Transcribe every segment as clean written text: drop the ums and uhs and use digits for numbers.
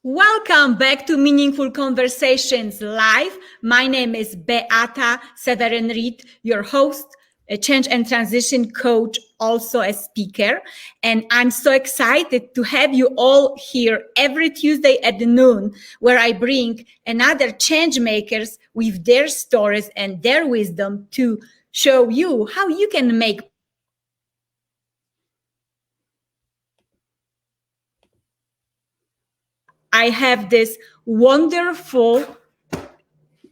Welcome back to Meaningful Conversations Live. My name is Beata Seweryn-Reid, your host, a change and transition coach, also a speaker. And I'm so excited to have you all here every Tuesday at noon, where I bring another change makers with their stories and their wisdom to show you how you can make I have this wonderful,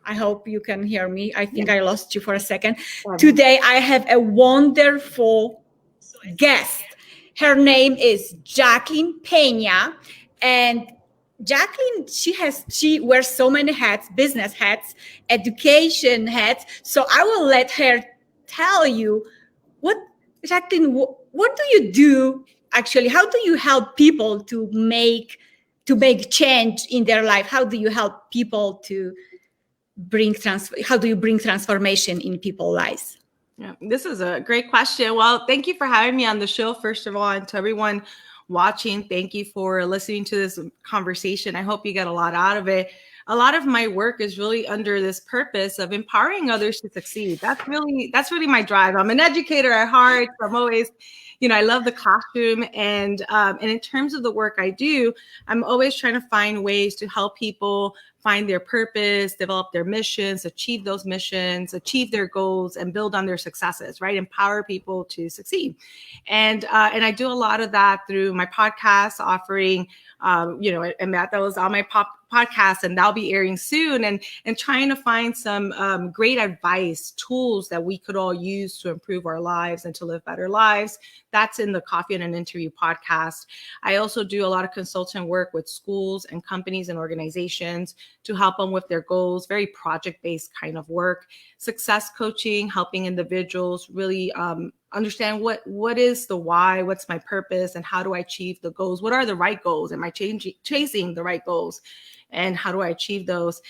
I hope you can hear me. I think I lost you for a second. Today, I have a wonderful guest. Her name is Jacqueline Pena. And Jacqueline, she wears so many hats, business hats, education hats. So I will let her tell you Jacqueline, what do you do actually? How do you help people to make change in their life? How do you help people to how do you bring transformation in people's lives? Yeah, this is a great question. Well, thank you for having me on the show, first of all, and to everyone watching, thank you for listening to this conversation. I hope you get a lot out of it. A lot of my work is really under this purpose of empowering others to succeed. That's really my drive. I'm an educator at heart. So I'm always, I love the classroom. And in terms of the work I do, I'm always trying to find ways to help people find their purpose, develop their missions, achieve those missions, achieve their goals, and build on their successes, right? Empower people to succeed. And I do a lot of that through my podcast offering, and that was on my podcast, and that'll be airing soon, and trying to find some great advice, tools that we could all use to improve our lives and to live better lives. That's in the Coffee and an Interview podcast. I also do a lot of consultant work with schools and companies and organizations to help them with their goals, very project-based kind of work. Success coaching, helping individuals really understand what is the why, what's my purpose, and how do I achieve the goals? What are the right goals? Am I chasing the right goals? And how do I achieve those?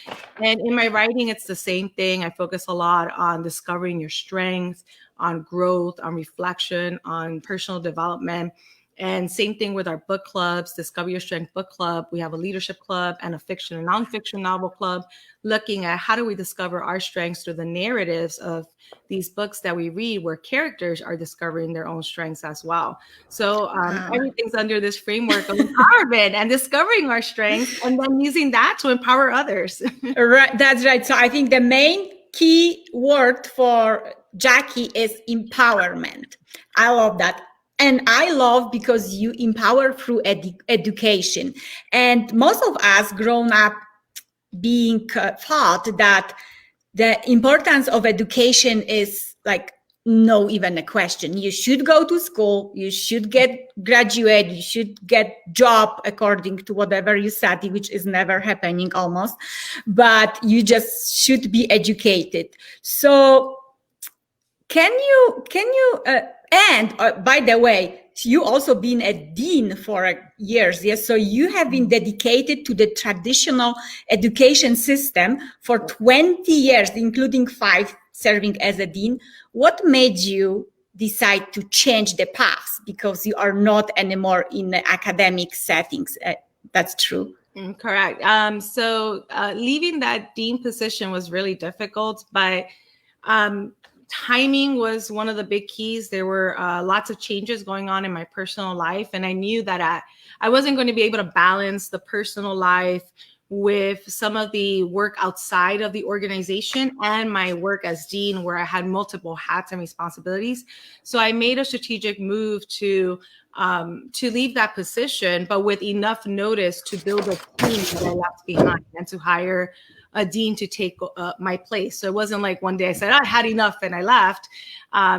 And in my writing, it's the same thing. I focus a lot on discovering your strengths, on growth, on reflection, on personal development. And same thing with our book clubs, Discover Your Strength Book Club. We have a leadership club and a fiction and nonfiction novel club, looking at how do we discover our strengths through the narratives of these books that we read, where characters are discovering their own strengths as well. So everything's under this framework of empowerment and discovering our strengths, and then using that to empower others. Right, that's right. So I think the main key word for Jackie is empowerment. I love that. And I love because you empower through education. And most of us grown up being taught that the importance of education is like no even a question. You should go to school, you should graduate, you should get job according to whatever you study, which is never happening almost, but you just should be educated. So can you and by the way, you also been a dean for years, yes? So you have been dedicated to the traditional education system for 20 years, including 5 serving as a dean. What made you decide to change the paths? Because you are not anymore in the academic settings. That's true. Correct. So leaving that dean position was really difficult, but timing was one of the big keys. There were lots of changes going on in my personal life, and I knew that I wasn't going to be able to balance the personal life with some of the work outside of the organization and my work as dean, where I had multiple hats and responsibilities. So I made a strategic move to leave that position, but with enough notice to build a team that I left behind and to hire a dean to take my place. So it wasn't like one day I said, I had enough and I left.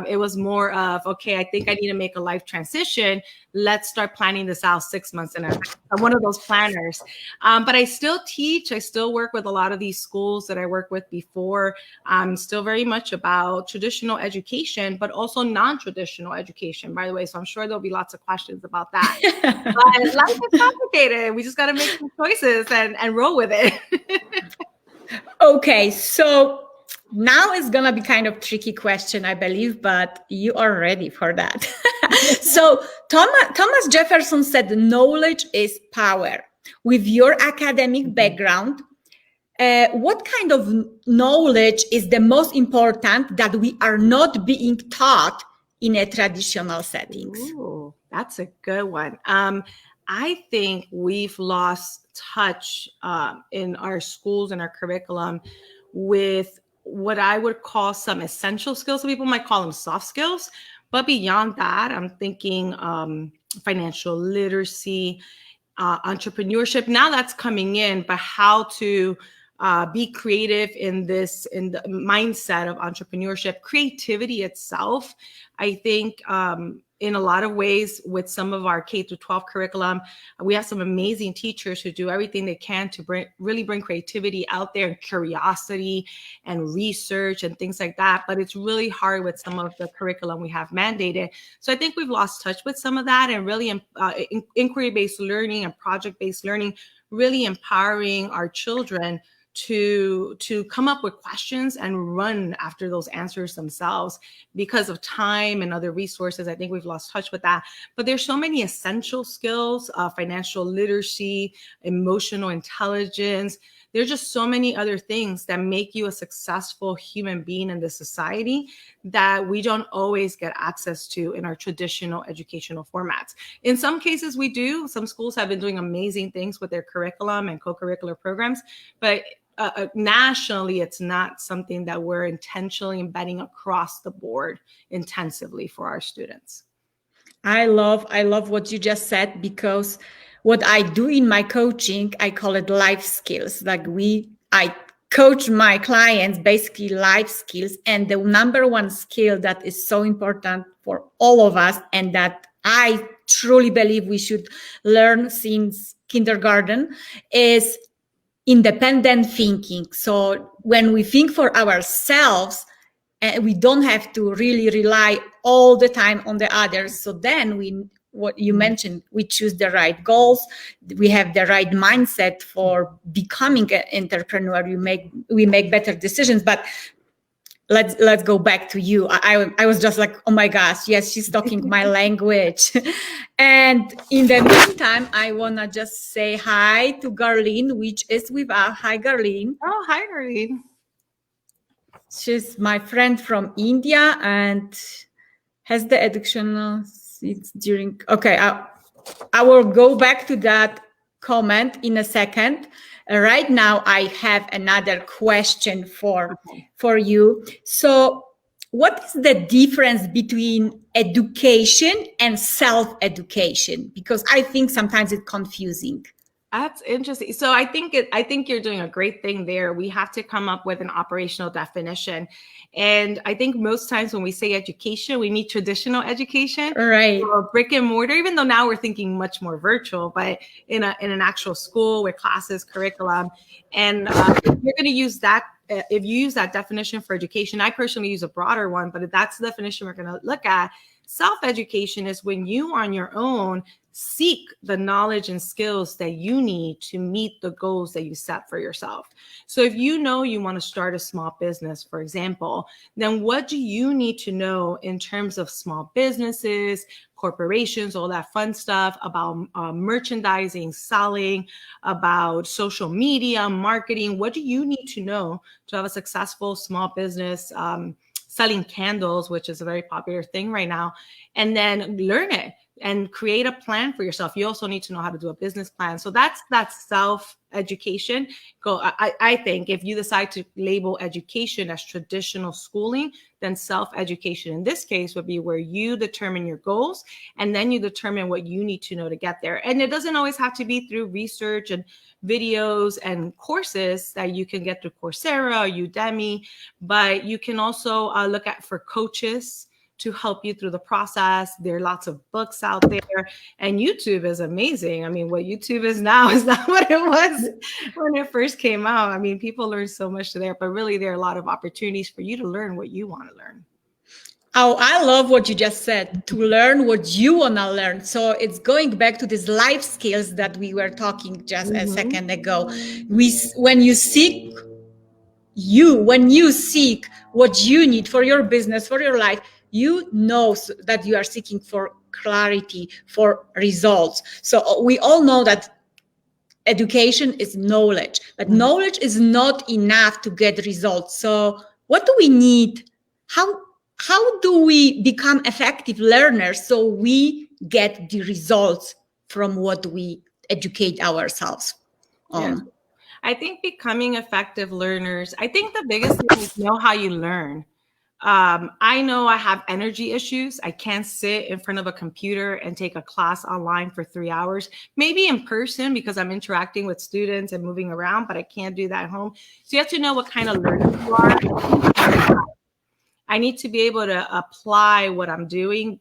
It was more of, okay, I think I need to make a life transition. Let's start planning this out 6 months in advance. I'm one of those planners. But I still teach. I still work with a lot of these schools that I worked with before. I'm still very much about traditional education, but also non-traditional education, by the way. So I'm sure there'll be lots of questions about that. But life is complicated. We just got to make some choices and roll with it. Okay, so now it's gonna be kind of tricky question, I believe, but you are ready for that. So Thomas Jefferson said, knowledge is power. with your academic background, what kind of knowledge is the most important that we are not being taught in a traditional settings? Ooh, that's a good one. I think we've lost touch in our schools and our curriculum with what I would call some essential skills. Some people might call them soft skills, but beyond that, I'm thinking financial literacy, entrepreneurship. Now that's coming in, but how to be creative in the mindset of entrepreneurship, creativity itself. I think in a lot of ways with some of our K through 12 curriculum, we have some amazing teachers who do everything they can to really bring creativity out there and curiosity and research and things like that. But it's really hard with some of the curriculum we have mandated. So I think we've lost touch with some of that, and really inquiry-based learning and project-based learning, really empowering our children to come up with questions and run after those answers themselves. Because of time and other resources, I think we've lost touch with that. But there's so many essential skills, financial literacy, emotional intelligence. There's just so many other things that make you a successful human being in this society that we don't always get access to in our traditional educational formats. In some cases we do. Some schools have been doing amazing things with their curriculum and co-curricular programs, but nationally, it's not something that we're intentionally embedding across the board intensively for our students. I love what you just said, because what I do in my coaching, I call it life skills. Like I coach my clients basically life skills, and the number one skill that is so important for all of us, and that I truly believe we should learn since kindergarten, is independent thinking. So when we think for ourselves, we don't have to really rely all the time on the others. So then what you mentioned, we choose the right goals, we have the right mindset for becoming an entrepreneur, we make better decisions. But let's go back to you. I was just like, oh my gosh, yes, she's talking my language. And in the meantime, I want to just say hi to Garlene, which is with us. Hi, Garlene. Oh, hi, Garlene. She's my friend from India and has the educational seats during. Okay, I will go back to that comment in a second. Right now, I have another question for you. So, what is the difference between education and self-education? Because I think sometimes it's confusing. That's interesting. So I think you're doing a great thing there. We have to come up with an operational definition. And I think most times when we say education, we mean traditional education, right? Or brick and mortar, even though now we're thinking much more virtual, but in an actual school with classes, curriculum. And if you're going to use that, if you use that definition for education, I personally use a broader one, but if that's the definition we're going to look at, self-education is when you on your own seek the knowledge and skills that you need to meet the goals that you set for yourself. So if you know you want to start a small business, for example, then what do you need to know in terms of small businesses, corporations, all that fun stuff about merchandising, selling, about social media, marketing? What do you need to know to have a successful small business, selling candles, which is a very popular thing right now, and then learn it and create a plan for yourself. You also need to know how to do a business plan. So that's self-education. I think if you decide to label education as traditional schooling, then self-education in this case would be where you determine your goals and then you determine what you need to know to get there. And it doesn't always have to be through research and videos and courses that you can get through Coursera or Udemy, but you can also look at for coaches to help you through the process. There are lots of books out there, and YouTube is amazing. I mean, what YouTube is now is not what it was when it first came out. I mean, people learn so much there, but really there are a lot of opportunities for you to learn what you want to learn. Oh, I love what you just said, to learn what you want to learn. So it's going back to these life skills that we were talking just a second ago. When you seek what you need for your business, for your life, you know that you are seeking for clarity, for results. So we all know that education is knowledge, but knowledge is not enough to get results. So what do we need? How do we become effective learners so we get the results from what we educate ourselves on? Yeah. I think becoming effective learners, I think the biggest thing is know how you learn. I know I have energy issues. I can't sit in front of a computer and take a class online for 3 hours, maybe in person because I'm interacting with students and moving around, but I can't do that at home. So you have to know what kind of learner you are. I need to be able to apply what I'm doing.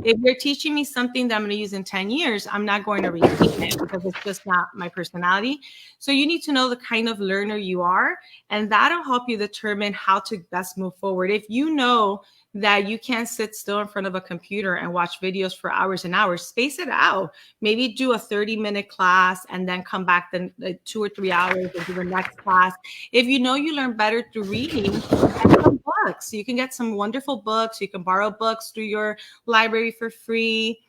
If you're teaching me something that I'm going to use in 10 years, I'm not going to repeat it because it's just not my personality. So you need to know the kind of learner you are, and that'll help you determine how to best move forward. If you know that you can't sit still in front of a computer and watch videos for hours and hours, space it out. Maybe do a 30-minute class and then come back then 2 or 3 hours and do the next class. If you know you learn better through reading, get some books. You can get some wonderful books. You can borrow books through your library for free.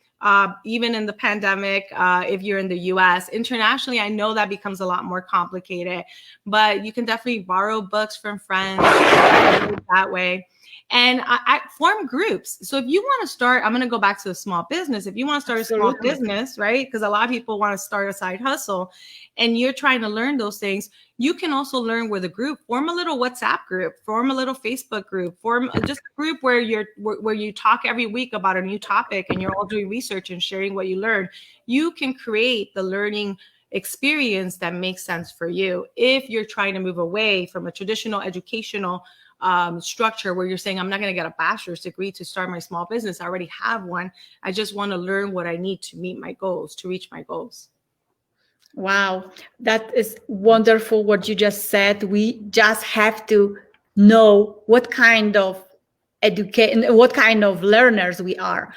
Even in the pandemic, if you're in the US. Internationally, I know that becomes a lot more complicated, but you can definitely borrow books from friends that way. And I form groups. So if you want to start, I'm going to go back to the small business. If you want to start a small business, right? Because a lot of people want to start a side hustle and you're trying to learn those things, you can also learn with a group. Form a little WhatsApp group, form a little Facebook group, form just a group where you talk every week about a new topic and you're all doing research and sharing what you learn. You can create the learning experience that makes sense for you. If you're trying to move away from a traditional educational structure where you're saying, I'm not going to get a bachelor's degree to start my small business. I already have one. I just want to learn what I need to meet my goals, to reach my goals. Wow, that is wonderful what you just said. We just have to know what kind of what kind of learners we are.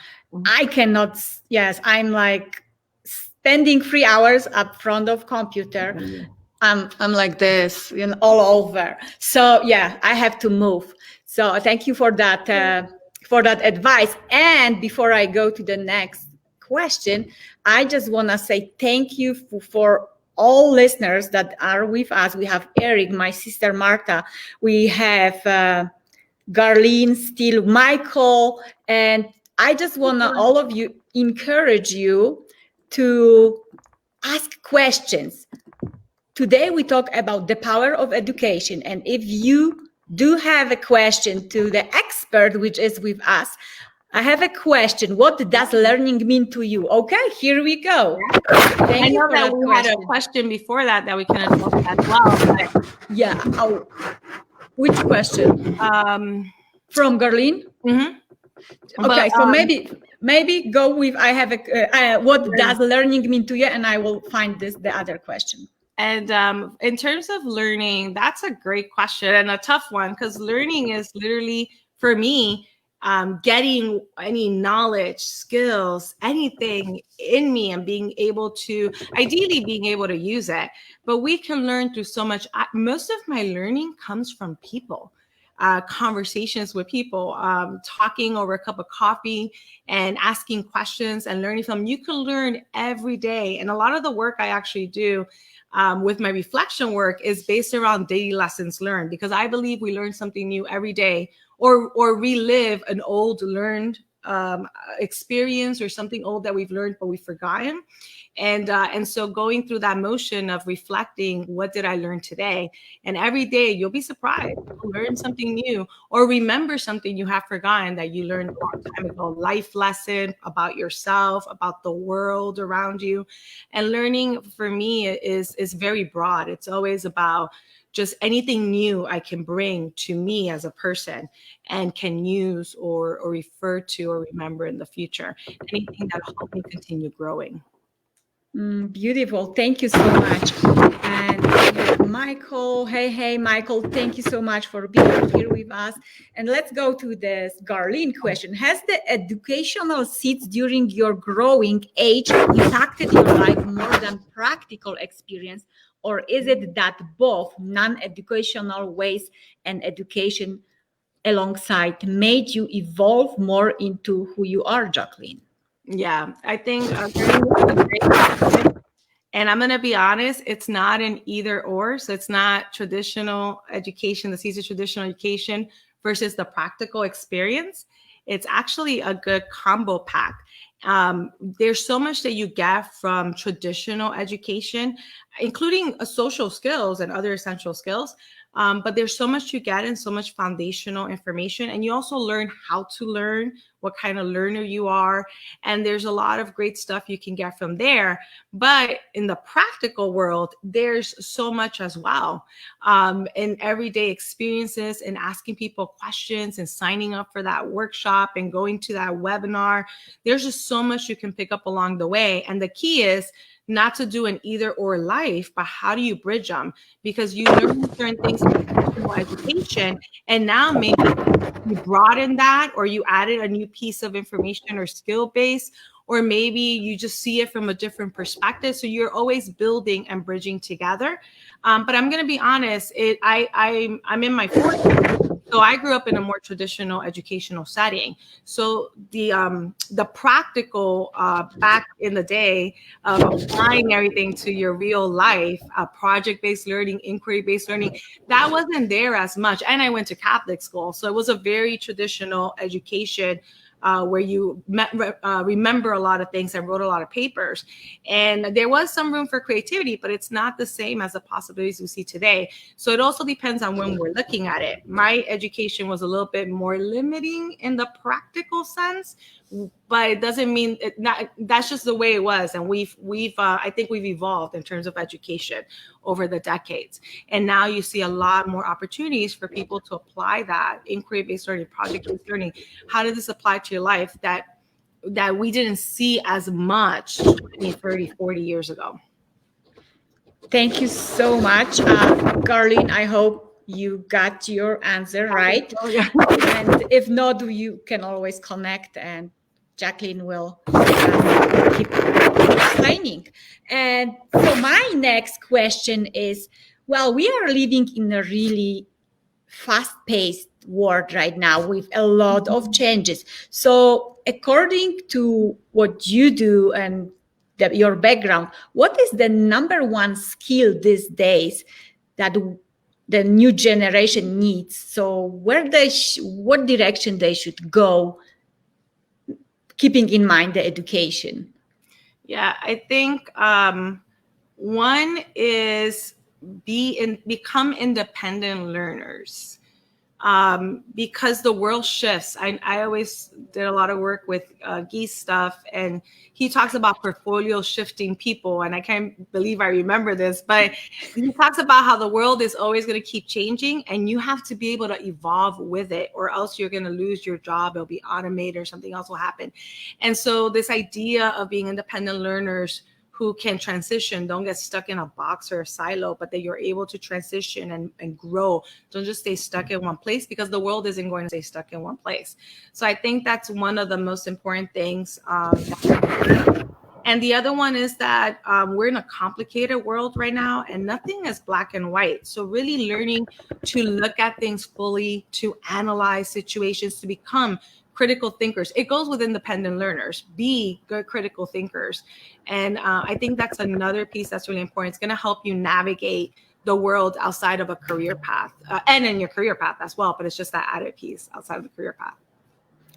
I cannot, yes, I'm like spending 3 hours up front of computer. I'm like this, all over. So yeah, I have to move. So thank you for that advice. And before I go to the next question, I just want to say thank you for all listeners that are with us. We have Eric, my sister Marta. We have Garlene, still Michael, and I just want to all of you encourage you to ask questions. Today, we talk about the power of education. And if you do have a question to the expert, which is with us, I have a question. What does learning mean to you? Okay, here we go. I know that we had a question before that we can address as well. But... yeah. Oh, which question? From Garlene? Mm-hmm. Okay, so maybe go with, I have what does learning mean to you? And I will find the other question. And in terms of learning, that's a great question and a tough one because learning is literally, for me, getting any knowledge, skills, anything in me and being able to, ideally being able to use it. But we can learn through so much. Most of my learning comes from people. Conversations with people, talking over a cup of coffee and asking questions and learning from them. You can learn every day. And a lot of the work I actually do with my reflection work is based around daily lessons learned, because I believe we learn something new every day or relive an old learned experience or something old that we've learned but we've forgotten. And so going through that motion of reflecting, what did I learn today? And every day you'll be surprised. You'll learn something new or remember something you have forgotten that you learned a long time ago. Life lesson about yourself, about the world around you. And learning for me is very broad. It's always about just anything new I can bring to me as a person and can use or refer to or remember in the future. Anything that'll help me continue growing. Beautiful. Thank you so much. And Michael, hey, Michael, thank you so much for being here with us. And let's go to this Garlene question. Has the educational seeds during your growing age impacted your life more than practical experience? Or is it that both non-educational ways and education alongside made you evolve more into who you are, Jacqueline? Yeah, I think And I'm going to be honest, it's not an either or. So it's not traditional education, the Caesar traditional education versus the practical experience. It's actually a good combo pack. There's so much that you get from traditional education, including social skills and other essential skills. But there's so much you get and so much foundational information. And you also learn how to learn, what kind of learner you are. And there's a lot of great stuff you can get from there. But in the practical world, there's so much as well. In everyday experiences and asking people questions and signing up for that workshop and going to that webinar, there's just so much you can pick up along the way. And the key is not to do an either or life, but how do you bridge them? Because you learn certain things in traditional education, and now maybe you broaden that, or you added a new piece of information or skill base, or maybe you just see it from a different perspective. So you're always building and bridging together. But I'm going to be honest, I'm in my 40s. So I grew up in a more traditional educational setting. So the practical back in the day of applying everything to your real life, project-based learning, inquiry-based learning, that wasn't there as much. And I went to Catholic school. So it was a very traditional education where you remember a lot of things and wrote a lot of papers. And there was some room for creativity, but it's not the same as the possibilities we see today. So it also depends on when we're looking at it. My education was a little bit more limiting in the practical sense, but it doesn't mean that's just the way it was. And I think we've evolved in terms of education over the decades. And now you see a lot more opportunities for people to apply that inquiry-based learning, project-based learning. How does this apply to your life that we didn't see as much 20, 30, 40 years ago? Thank you so much, Garlene. I hope you got your answer right. And if not, you can always connect, and Jacqueline will keep explaining. And so my next question is, well, we are living in a really fast-paced world right now with a lot of changes. So according to what you do and your background, what is the number one skill these days that the new generation needs? So what direction they should go, keeping in mind the education? Yeah, I think one is become independent learners. Because the world shifts. I always did a lot of work with Geese stuff, and he talks about portfolio shifting people. And I can't believe I remember this, but he talks about how the world is always going to keep changing, and you have to be able to evolve with it, or else you're going to lose your job. It'll be automated or something else will happen. And so this idea of being independent learners who can transition, don't get stuck in a box or a silo, but that you're able to transition and grow. Don't just stay stuck in one place, because the world isn't going to stay stuck in one place. So I think that's one of the most important things. And the other one is that we're in a complicated world right now, and nothing is black and white. So really learning to look at things fully, to analyze situations, to become critical thinkers. It goes with independent learners. Be good critical thinkers. And I think that's another piece that's really important. It's going to help you navigate the world outside of a career path, and in your career path as well. But it's just that added piece outside of the career path.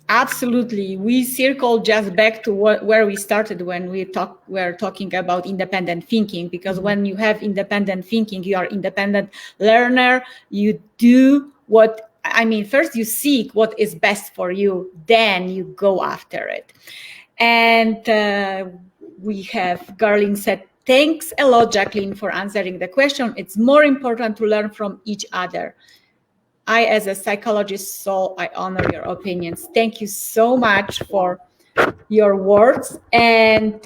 Absolutely. We circle just back to where we started when we're talking about independent thinking, because when you have independent thinking, you are independent learner. You do first you seek what is best for you, then you go after it. And we have Garlene said, thanks a lot, Jacqueline, for answering the question. It's more important to learn from each other. I, as a psychologist, so I honor your opinions. Thank you so much for your words. And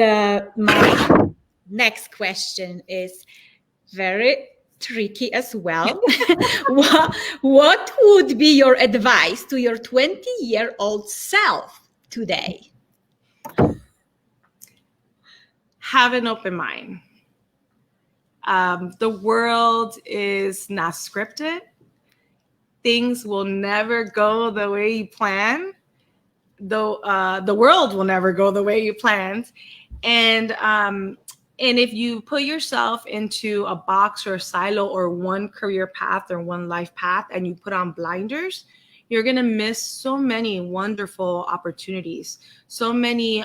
my next question is very tricky as well. What would be your advice to your 20-year-old self today? Have an open mind. The world is not scripted. Things will never go the way you plan. The world will never go the way you planned. And And if you put yourself into a box or a silo or one career path or one life path and you put on blinders, you're going to miss so many wonderful opportunities, so many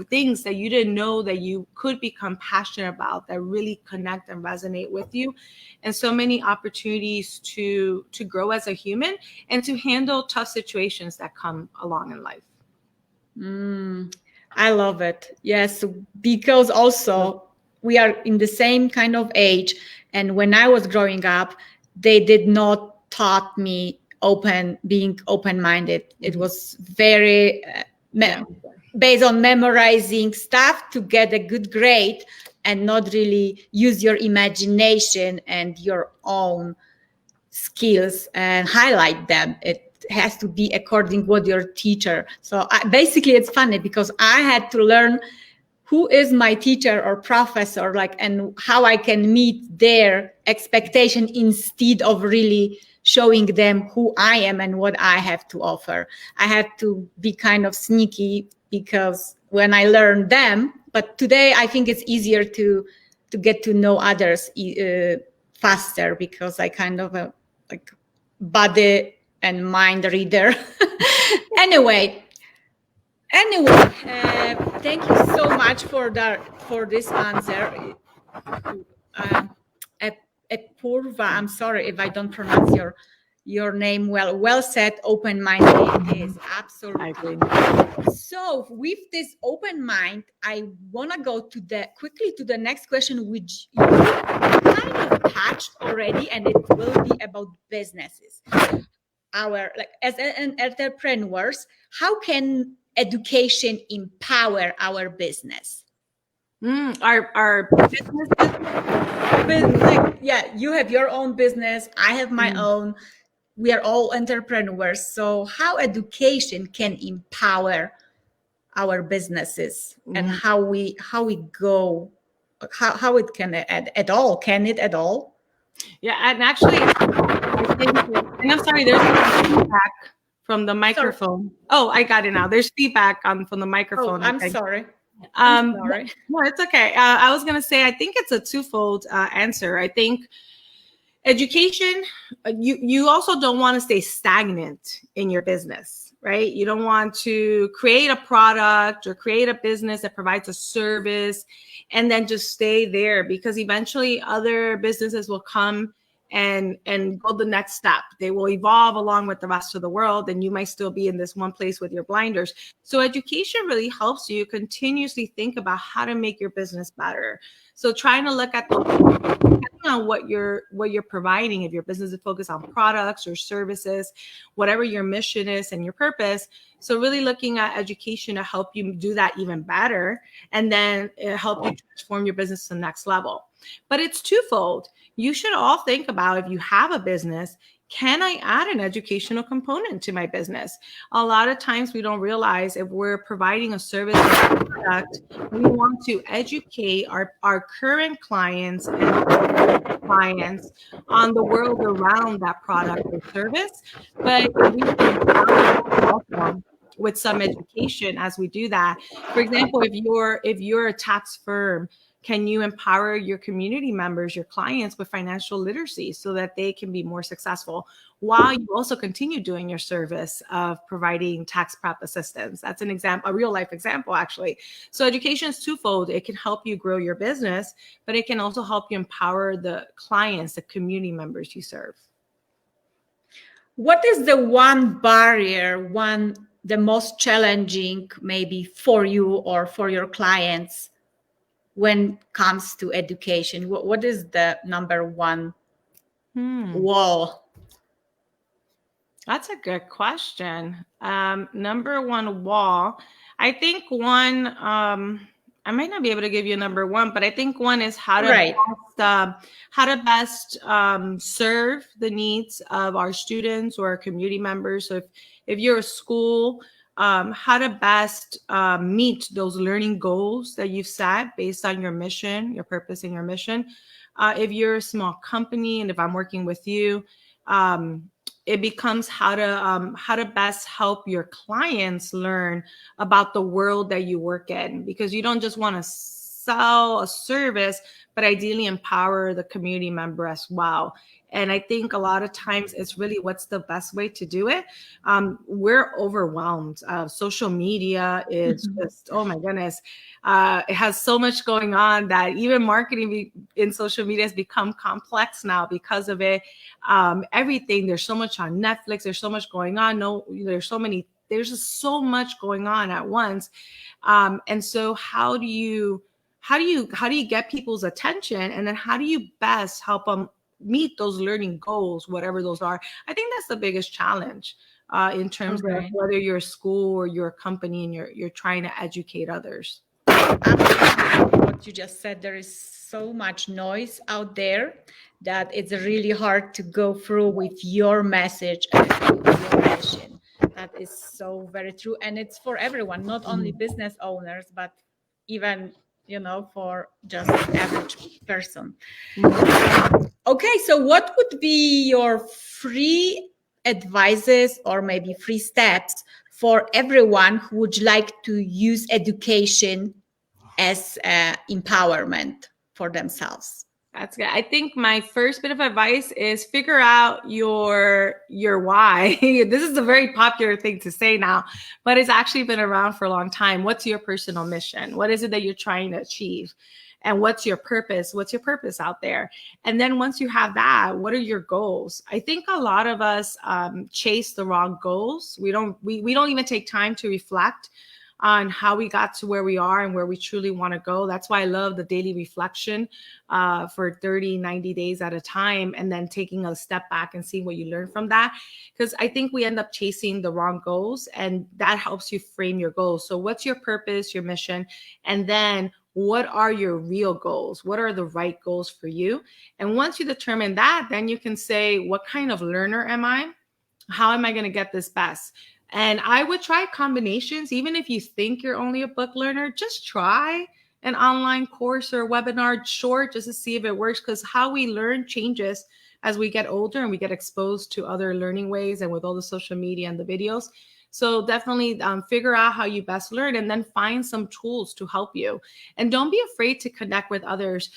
things that you didn't know that you could become passionate about that really connect and resonate with you, and so many opportunities to grow as a human and to handle tough situations that come along in life. I love it. Yes, because also we are in the same kind of age. And when I was growing up, they did not taught me being open-minded. It was very based on memorizing stuff to get a good grade and not really use your imagination and your own skills and highlight them. It has to be according what your teacher. So basically it's funny because I had to learn who is my teacher or professor, like, and how I can meet their expectation instead of really showing them who I am and what I have to offer. I had to be kind of sneaky because when I learned them, but today I think it's easier to get to know others faster because I kind of like body and mind reader. Anyway, thank you so much for this answer. Epurva, I'm sorry if I don't pronounce your name well. Well said, open-minded is absolutely. So with this open mind, I want to go quickly to the next question, which you kind of touched already, and it will be about businesses. As entrepreneurs, how can education empower our business? Our businesses. Yeah, you have your own business. I have my own. We are all entrepreneurs. So how education can empower our businesses and how we go, how it can at all? Can it at all? Yeah, and actually, I think, and I'm sorry, there's feedback from the microphone. Sorry. Oh, I got it now. There's feedback from the microphone. Oh, I'm sorry. Sorry. No, it's okay. I was going to say, I think it's a twofold answer. I think education, you also don't want to stay stagnant in your business, right? You don't want to create a product or create a business that provides a service and then just stay there, because eventually other businesses will come and go the next step. They will evolve along with the rest of the world, and you might still be in this one place with your blinders. So education really helps you continuously think about how to make your business better. So trying to look at on what you're providing, if your business is focused on products or services, whatever your mission is and your purpose. So really looking at education to help you do that even better, and then help you transform your business to the next level. But it's twofold. You should all think about, if you have a business, can I add an educational component to my business? A lot of times we don't realize, if we're providing a service or product, we want to educate our current clients and clients on the world around that product or service. But we can with some education as we do that. For example, if you're a tax firm, can you empower your community members, your clients, with financial literacy so that they can be more successful while you also continue doing your service of providing tax prep assistance? That's an example, a real life example, actually. So education is twofold. It can help you grow your business, but it can also help you empower the clients, the community members you serve. What is the one barrier, the most challenging maybe for you or for your clients when it comes to education? What is the number one wall? That's a good question. Number one wall, I think one, I might not be able to give you a number one, but I think one is how to best serve the needs of our students or our community members. So if you're a school, how to best meet those learning goals that you've set based on your mission, your purpose and your mission. If you're a small company, and if I'm working with you, it becomes how to best help your clients learn about the world that you work in, because you don't just want to sell a service, but ideally empower the community member as well. And I think a lot of times it's really what's the best way to do it. We're overwhelmed. Social media is just, oh my goodness. It has so much going on that even marketing in social media has become complex now because of it. Everything, there's so much on Netflix. There's so much going on. There's just so much going on at once. And so how do you get people's attention? And then how do you best help them meet those learning goals, whatever those are? I think that's the biggest challenge in terms of whether you're a school or you're a company and you're trying to educate others. Absolutely. What you just said, there is so much noise out there that it's really hard to go through with your message and your mission. That is so very true. And it's for everyone, not only business owners, but even, for just an average person. Okay, so what would be your free advices or maybe free steps for everyone who would like to use education as empowerment for themselves? That's good. I think my first bit of advice is figure out your why. This is a very popular thing to say now, but it's actually been around for a long time. What's your personal mission? What is it that you're trying to achieve? And what's your purpose? What's your purpose out there? And then once you have that, what are your goals? I think a lot of us chase the wrong goals. We don't even take time to reflect on how we got to where we are and where we truly want to go. That's why I love the daily reflection for 30, 90 days at a time, and then taking a step back and seeing what you learn from that. Because I think we end up chasing the wrong goals, and that helps you frame your goals. So what's your purpose, your mission? And then what are your real goals? What are the right goals for you? And once you determine that, then you can say, what kind of learner am I? How am I going to get this best? And I would try combinations. Even if you think you're only a book learner, just try an online course or a webinar short just to see if it works, because how we learn changes as we get older and we get exposed to other learning ways and with all the social media and the videos. So definitely figure out how you best learn, and then find some tools to help you. And don't be afraid to connect with others.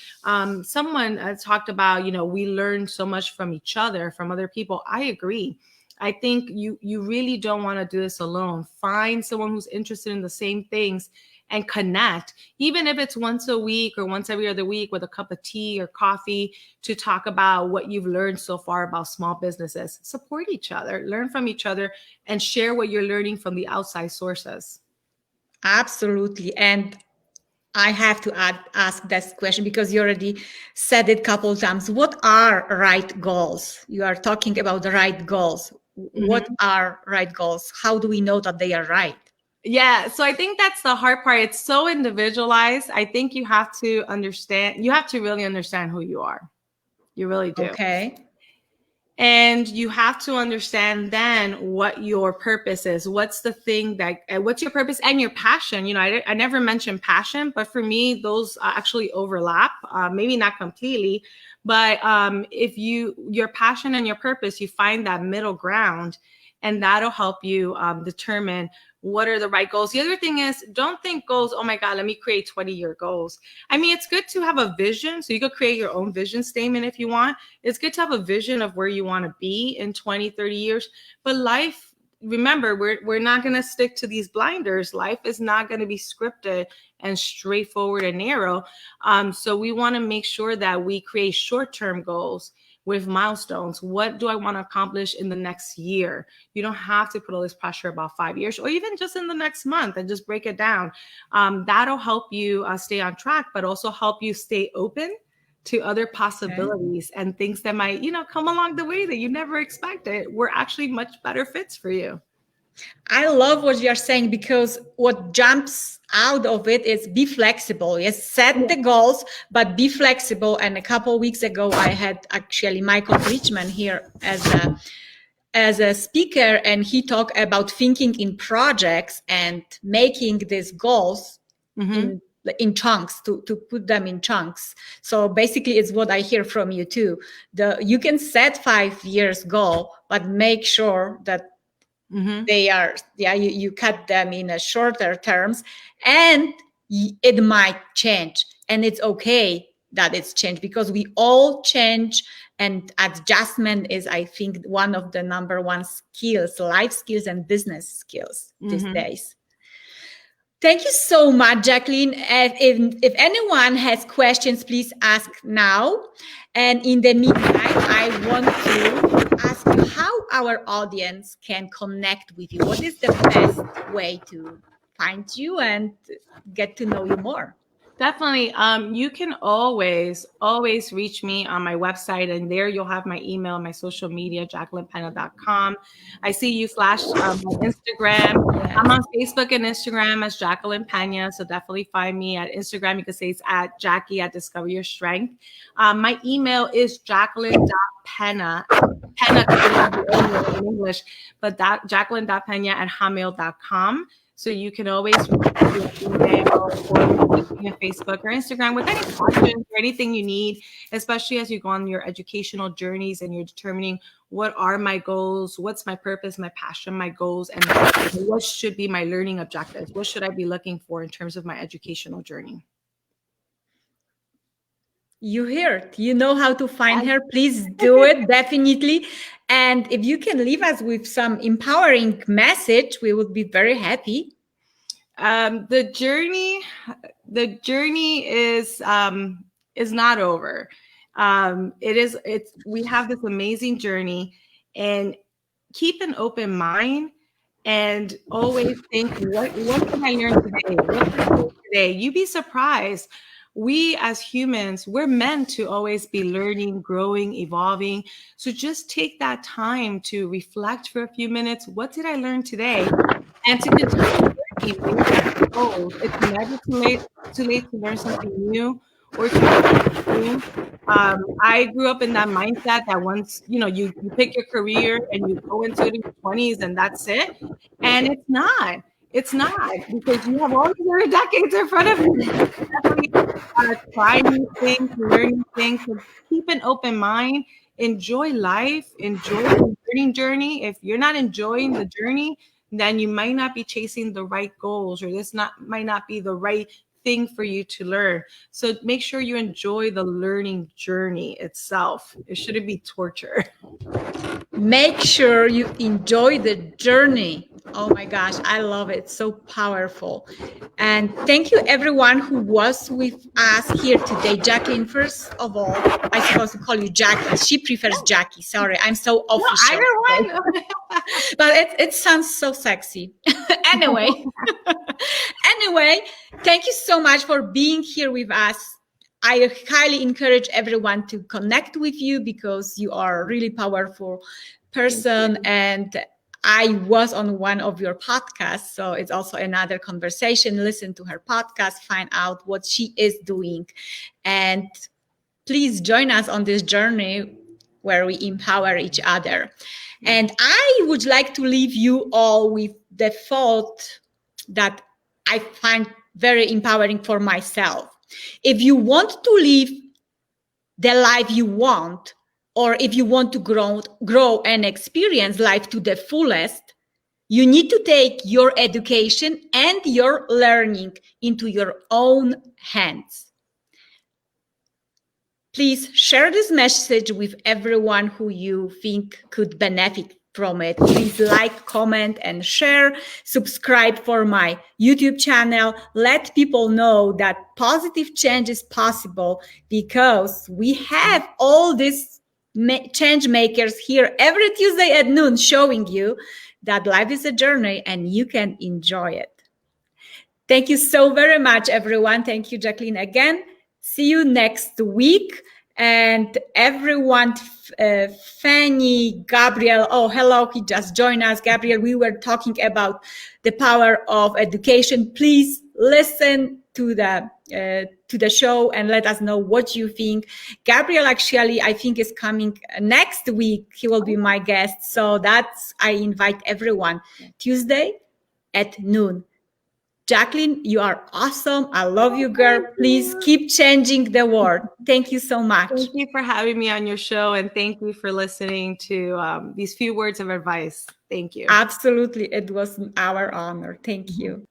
Someone talked about, we learn so much from each other, from other people. I agree. I think you really don't want to do this alone. Find someone who's interested in the same things and connect, even if it's once a week or once every other week with a cup of tea or coffee, to talk about what you've learned so far about small businesses. Support each other, learn from each other, and share what you're learning from the outside sources. Absolutely. And I have to ask this question because you already said it a couple of times. What are right goals? You are talking about the right goals. What are right goals? How do we know that they are right? Yeah, so I think that's the hard part. It's so individualized. I think you have to really understand who you are. You really do. Okay. And you have to understand then what your purpose is. What's the thing what's your purpose and your passion? I never mentioned passion, but for me, those actually overlap. Maybe not completely, but if your passion and your purpose, you find that middle ground, and that'll help you determine what are the right goals. The other thing is, don't think goals, oh my God, let me create 20-year goals. I mean, it's good to have a vision. So you could create your own vision statement if you want. It's good to have a vision of where you want to be in 20, 30 years. But life, remember, we're not going to stick to these blinders. Life is not going to be scripted and straightforward and narrow. So we want to make sure that we create short-term goals with milestones. What do I want to accomplish in the next year? You don't have to put all this pressure about 5 years, or even just in the next month, and just break it down. That'll help you stay on track, but also help you stay open to other possibilities and things that might, come along the way that you never expected were actually much better fits for you. I love what you're saying, because what jumps out of it is be flexible. Yes, set the goals, but be flexible. And a couple of weeks ago, I had actually Michael Richman here as a speaker, and he talked about thinking in projects and making these goals in chunks, to put them in chunks. So basically, it's what I hear from you too. You can set 5 years goal, but make sure that they are, you cut them in a shorter terms, and it might change. And it's okay that it's changed, because we all change, and adjustment is, I think, one of the number one skills, life skills and business skills these days. Thank you so much, Jacqueline. If anyone has questions, please ask now. And in the meantime, I want to ask you how our audience can connect with you. What is the best way to find you and get to know you more? Definitely. You can always reach me on my website, and there you'll have my email, my social media, JacquelinePena.com. I see you flash my Instagram. I'm on Facebook and Instagram as Jacqueline Pena, so definitely find me at Instagram. You can say it's at Jackie at Discover Your Strength. My email is Jacqueline.Pena. Pena in English, but Jacqueline.Pena@hotmail.com. So you can always email or Facebook or Instagram with any questions or anything you need, especially as you go on your educational journeys and you're determining what are my goals, what's my purpose, my passion, my goals, and what should be my learning objectives. What should I be looking for in terms of my educational journey? You heard, you know how to find her. Please do it, definitely. And if you can leave us with some empowering message, we would be very happy. The journey is not over. We have this amazing journey, and keep an open mind and always think, what can I learn today? What can I learn today? You'd be surprised. We as humans, we're meant to always be learning, growing, evolving. So just take that time to reflect for a few minutes. What did I learn today? And to continue learning goals. It's never too late to learn something new or to learn something new. I grew up in that mindset that once, you pick your career and you go into your 20s and that's it. And it's not. It's not, because you have all these other decades in front of you. Definitely try new things, learn new things. So keep an open mind. Enjoy life. Enjoy the learning journey. If you're not enjoying the journey, then you might not be chasing the right goals, or might not be the right thing for you to learn. So make sure you enjoy the learning journey itself. It shouldn't be torture. Make sure you enjoy the journey. Oh my gosh, I love it. So powerful. And thank you everyone who was with us here today. Jacqueline, first of all, I supposed to call you Jackie. She prefers Jackie. Sorry, I'm so official. No, but it sounds so sexy. Anyway, thank you so much for being here with us. I highly encourage everyone to connect with you, because you are a really powerful person. And I was on one of your podcasts, so it's also another conversation. Listen to her podcast, find out what she is doing. And please join us on this journey where we empower each other. And I would like to leave you all with the thought that I find very empowering for myself. If you want to live the life you want, or if you want to grow and experience life to the fullest, you need to take your education and your learning into your own hands. Please share this message with everyone who you think could benefit from it. Please like, comment, and share. Subscribe for my YouTube channel. Let people know that positive change is possible, because we have all these change makers here every Tuesday at noon showing you that life is a journey and you can enjoy it. Thank you so very much, everyone. Thank you, Jacqueline, again. See you next week. And everyone, Fanny, Gabriel, oh, hello, he just joined us. Gabriel, we were talking about the power of education. Please listen to the show and let us know what you think. Gabriel, actually, I think is coming next week. He will be my guest. So I invite everyone, Tuesday at noon. Jacqueline, you are awesome. I love you, girl. Please keep changing the world. Thank you so much. Thank you for having me on your show, and thank you for listening to these few words of advice. Thank you. Absolutely. It was our honor. Thank you.